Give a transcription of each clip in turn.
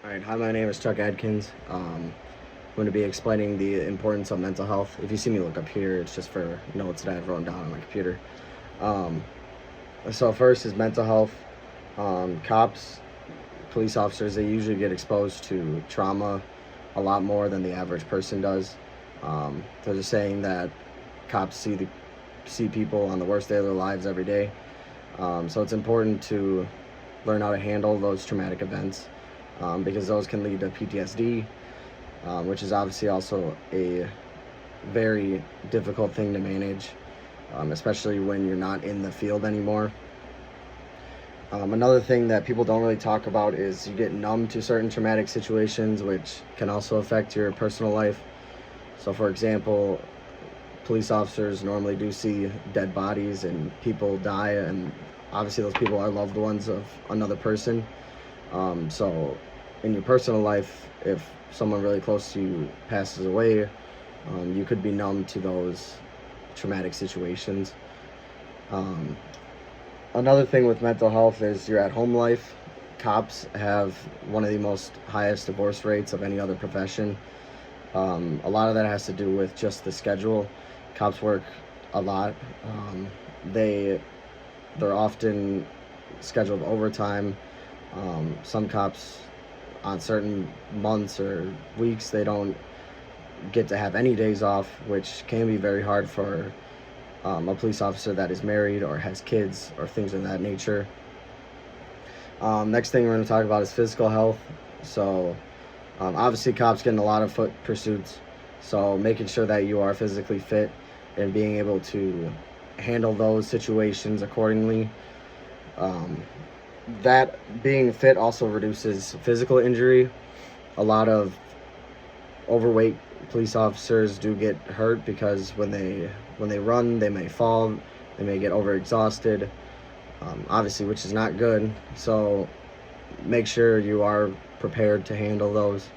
All right, hi, my name is Chuck Adkins. I'm going to be explaining the importance of mental health. If you see me look up here, it's just for notes that I've written down on my computer. Um, so, first is mental health. Cops, police officers, they usually get exposed to trauma a lot more than the average person does. They're just saying that cops see people on the worst day of their lives every day. So it's important to learn how to handle those traumatic events because those can lead to PTSD, which is obviously also a very difficult thing to manage, especially when you're not in the field anymore. Another thing that people don't really talk about is you get numb to certain traumatic situations, which can also affect your personal life. So, for example, police officers normally do see dead bodies and people die, and obviously those people are loved ones of another person. So in your personal life, if someone really close to you passes away, you could be numb to those traumatic situations. Um, Another thing with mental health is your at-home life. Cops have one of the most highest divorce rates of any other profession. A lot of that has to do with just the schedule. Cops work a lot. They they're often scheduled overtime. Some cops, on certain months or weeks, they don't get to have any days off, which can be very hard for a police officer that is married or has kids or things of that nature. Next thing we're going to talk about is physical health. So, obviously, cops get in a lot of foot pursuits. So, making sure that you are physically fit and being able to handle those situations accordingly. Um, that being fit also reduces physical injury. A lot of overweight police officers do get hurt because when they run, they may fall, they may get overexhausted, obviously, which is not good. So make sure you are prepared to handle those.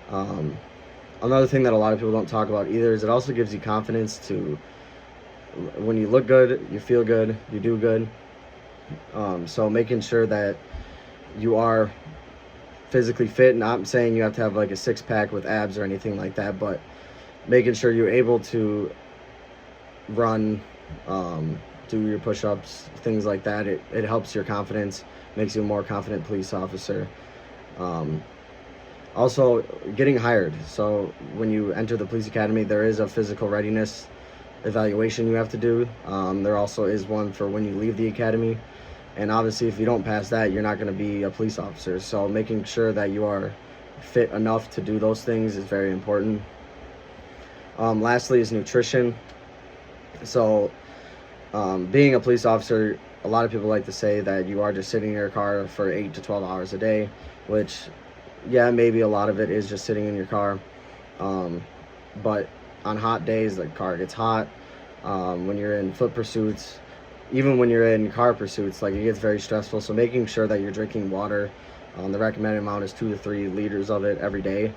Um, Another thing that a lot of people don't talk about either is it also gives you confidence to, when you look good, you feel good, you do good. So making sure that you are physically fit, not saying you have to have like a six-pack with abs or anything like that, but making sure you're able to run, do your push-ups, things like that. It helps your confidence, makes you a more confident police officer. Um, Also, getting hired. So when you enter the police academy, there is a physical readiness evaluation you have to do. There also is one for when you leave the academy. And obviously, if you don't pass that, you're not going to be a police officer. So making sure that you are fit enough to do those things is very important. Lastly is nutrition. So being a police officer, a lot of people like to say that you are just sitting in your car for 8 to 12 hours a day, which, yeah, maybe a lot of it is just sitting in your car. But on hot days, the car gets hot. When you're in foot pursuits, even when you're in car pursuits, like, it gets very stressful. So making sure that you're drinking water, the recommended amount is 2 to 3 liters of it every day.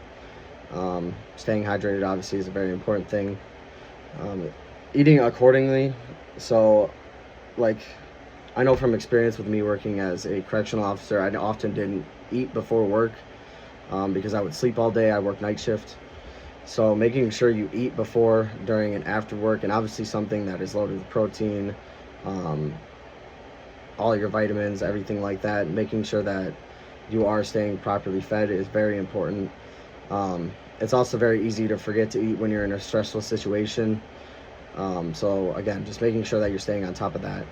Staying hydrated obviously is a very important thing. Eating accordingly. So, like, I know from experience with me working as a correctional officer, I often didn't eat before work because I would sleep all day. I work night shift. So making sure you eat before, during, and after work, and obviously something that is loaded with protein, um, all your vitamins, everything like that. Making sure that you are staying properly fed is very important. It's also very easy to forget to eat when you're in a stressful situation. So again, just making sure that you're staying on top of that.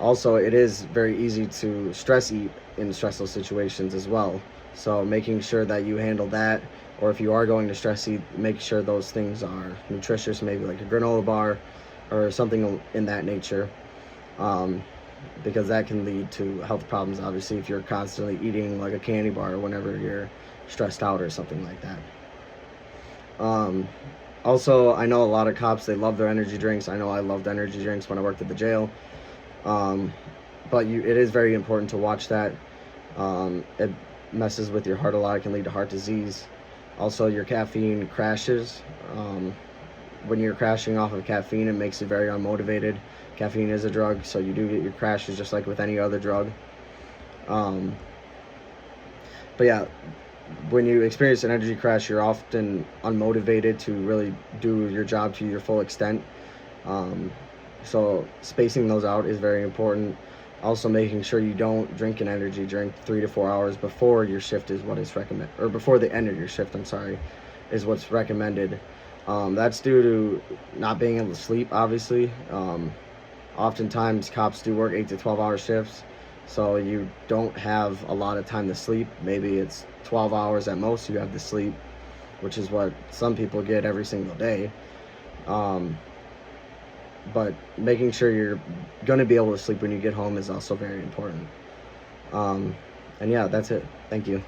Also, it is very easy to stress eat in stressful situations as well. So making sure that you handle that, or if you are going to stress eat, make sure those things are nutritious, maybe like a granola bar or something in that nature, because that can lead to health problems, obviously, if you're constantly eating like a candy bar whenever you're stressed out or something like that. Also, I know a lot of cops, they love their energy drinks. I know I loved energy drinks when I worked at the jail. Um, but it is very important to watch that. It messes with your heart a lot. It can lead to heart disease. Also, your caffeine crashes. When you're crashing off of caffeine, it makes you very unmotivated. Caffeine is a drug, so you do get your crashes just like with any other drug. Um, But yeah, when you experience an energy crash, you're often unmotivated to really do your job to your full extent. Um, so spacing those out is very important. Also, making sure you don't drink an energy drink 3 to 4 hours before your shift is what is recommended, or before the end of your shift. I'm sorry, is what's recommended. That's due to not being able to sleep. Obviously, oftentimes cops do work 8 to 12 hour shifts, so you don't have a lot of time to sleep. Maybe it's 12 hours at most you have to sleep, which is what some people get every single day. Um, but making sure you're going to be able to sleep when you get home is also very important. And yeah, that's it. Thank you.